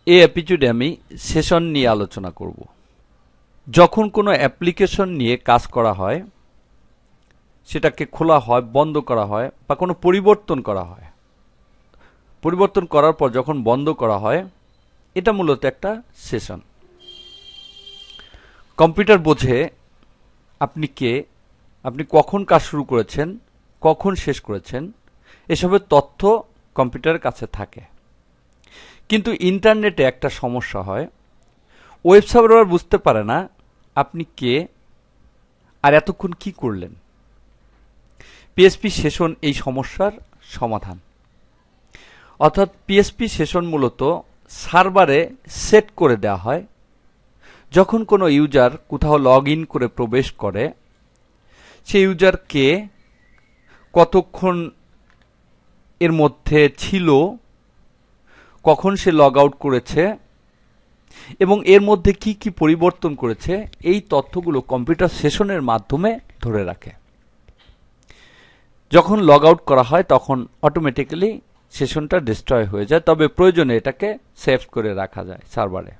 এই এপিসোডে আমি সেশন নিয়ে আলোচনা করব। যখন কোনো অ্যাপ্লিকেশন নিয়ে কাজ করা হয়, সেটাকে খোলা হয়, বন্ধ করা হয় বা কোনো পরিবর্তন করা হয়, পরিবর্তন করার পর যখন বন্ধ করা হয়, এটা মূলত একটা সেশন। কম্পিউটার বোঝে আপনি কে, আপনি কখন কাজ শুরু করেছেন, কখন শেষ করেছেন, এসবের তথ্য কম্পিউটারের কাছে থাকে। কিন্তু ইন্টারনেটে একটা সমস্যা হয়, ওয়েব সার্ভার বুঝতে পারে না আপনি কে আর এতক্ষণ কি করলেন। পিএসপি সেশন এই সমস্যার সমাধান। অর্থাৎ পিএসপি সেশন মূলত সার্ভারে সেট করে দেওয়া হয়। যখন কোনো ইউজার কোথাও লগ ইন করে প্রবেশ করে, সেই ইউজার কে, কতক্ষণ এর মধ্যে ছিল, কখন সে লগ আউট করেছে এবং এর মধ্যে কি কি পরিবর্তন করেছে, এই তথ্যগুলো কম্পিউটার সেশনের মাধ্যমে ধরে রাখে। যখন লগ আউট করা হয় তখন অটোমেটিক্যালি সেশনটা ডিস্ট্রয় হয়ে যায়, তবে প্রয়োজনে এটাকে সেভ করে রাখা যায় সার্ভারে।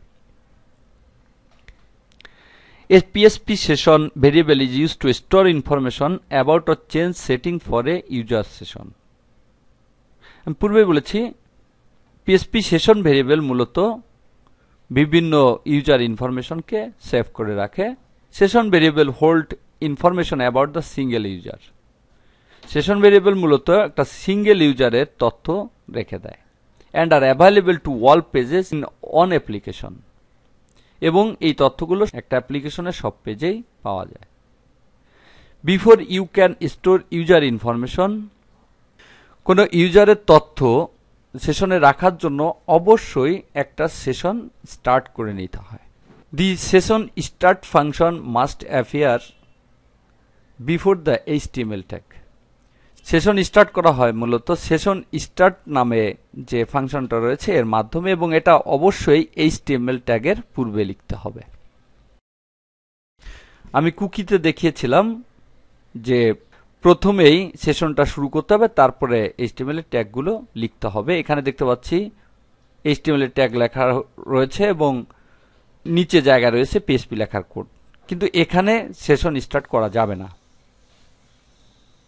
A PSP session variable is used to store information about a change setting for a user session. আমি পূর্বে বলেছি পিএসপি সেশন ভেরিয়েবল মূলত বিভিন্ন ইউজার ইনফরমেশনকে সেভ করে রাখে। Session variable hold information about the single user. Session variable মূলত একটা single ইউজারের তথ্য রেখে দেয়। And are available to all pages in on application. এবং এই তথ্যগুলো একটা অ্যাপ্লিকেশনের সব পেজেই পাওয়া যায়। Before you can store user information, কোনো ইউজারের তথ্য সেশনে রাখার জন্য অবশ্যই একটা সেশন স্টার্ট করে নিতে হয়। The session start function must appear before the HTML tag. Session start করা হয় মূলত সেশন স্টার্ট নামে যে ফাংশনটা রয়েছে এর মাধ্যমে, এবং এটা অবশ্যই এইচটিএমএল ট্যাগের পূর্বে লিখতে হবে। আমি কুকিতে দেখিয়েছিলাম যে প্রথমেই সেশনটা শুরু করতে হবে, তারপরে এইচটিএমএল এর ট্যাগগুলো লিখতে হবে। এখানে দেখতে পাচ্ছি এইচটিএমএল এর ট্যাগ লেখা রয়েছে এবং নিচে জায়গা রয়েছে পিএসপি লেখার কোড, কিন্তু এখানে সেশন স্টার্ট করা যাবে না।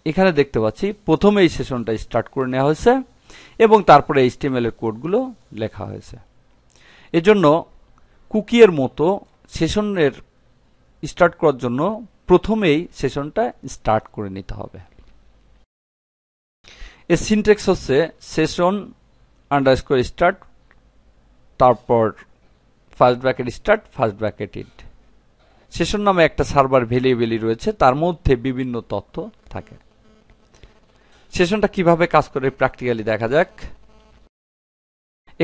এখানে দেখতে পাচ্ছি প্রথমে এই সেশনটা স্টার্ট করে নেওয়া হয়েছে এবং তারপরে এইচটিএমএল এর কোডগুলো লেখা হয়েছে। এজন্য কুকি এর মতো সেশনের স্টার্ট করার জন্য প্রথমেই সেশনটা স্টার্ট করে নিতে হবে। এর সিনট্যাক্স হচ্ছে সেশন আন্ডারস্কোর স্টার্ট, তারপর first bracket start, first bracket int. Session নামে একটা সার্ভার ভেরিয়েবলই রয়েছে, তার মধ্যে বিভিন্ন তথ্য থাকে। সেশনটা কিভাবে কাজ করে প্র্যাকটিক্যালি দেখা যাক।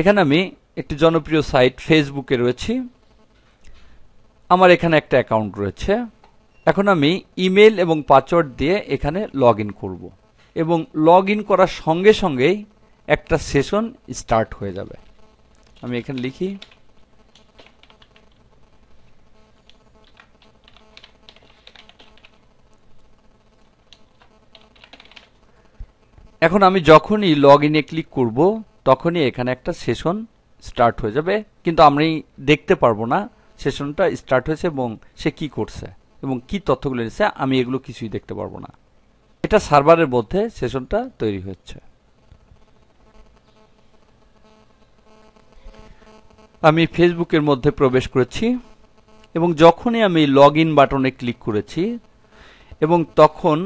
এখানে আমি একটি জনপ্রিয় সাইট ফেসবুকে রয়েছি। আমার এখানে একটা অ্যাকাউন্ট রয়েছে। এখন আমি ইমেল এবং পাসওয়ার্ড দিয়ে এখানে লগ ইন করব এবং লগ ইন করার সঙ্গে সঙ্গেই একটা সেশন স্টার্ট হয়ে যাবে। আমি এখানে লিখি এখন আমি যখনই লগ ইনে ক্লিক করব তখনই এখানে একটা সেশন স্টার্ট হয়ে যাবে, কিন্তু আমি দেখতে পারবো না সেশনটা স্টার্ট হয়েছে এবং সে কি করছে এবং কি তথ্যগুলো নিচ্ছে, আমি এগুলো কিছুই দেখতে পারবো না। এটা সার্ভারের মধ্যে সেশনটা তৈরি হচ্ছে। আমি ফেসবুকের মধ্যে প্রবেশ করেছি এবং যখনই আমি লগ ইন বাটনে ক্লিক করেছি এবং তখন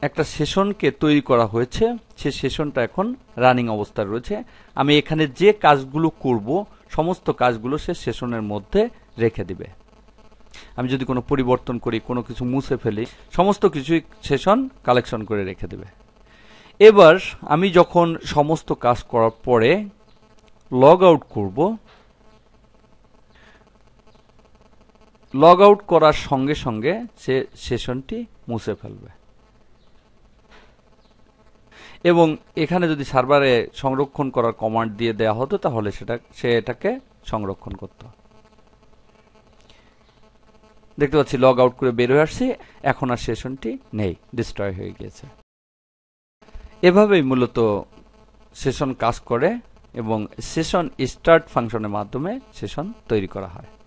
একটা সেশনকে তৈরি করা হয়েছে, সে সেশনটা এখন রানিং অবস্থায় রয়েছে। আমি এখানে যে কাজগুলো করব সমস্ত কাজগুলো সে সেশনের মধ্যে রেখে দিবে। আমি যদি কোনো পরিবর্তন করি, কোনো কিছু মুছে ফেলি, সমস্ত কিছুই সেশন কালেকশন করে রেখে দেবে। এবার আমি যখন সমস্ত কাজ করার পরে লগ আউট করব, লগ আউট করার সঙ্গে সঙ্গে সে সেশনটি মুছে ফেলবে এবং এখানে যদি সার্ভারে সংরক্ষণ করার কমান্ড দিয়ে দেওয়া হতো তাহলে সে এটাকে সংরক্ষণ করত। দেখতে পাচ্ছি লগ আউট করে বের হয়ে আসছি, এখন আর সেশনটি নেই, ডিস্ট্রয় হয়ে গিয়েছে। এভাবেই মূলত সেশন কাজ করে। এবং সেশন স্টার্ট ফাংশনের মাধ্যমে সেশন তৈরি করা হয়।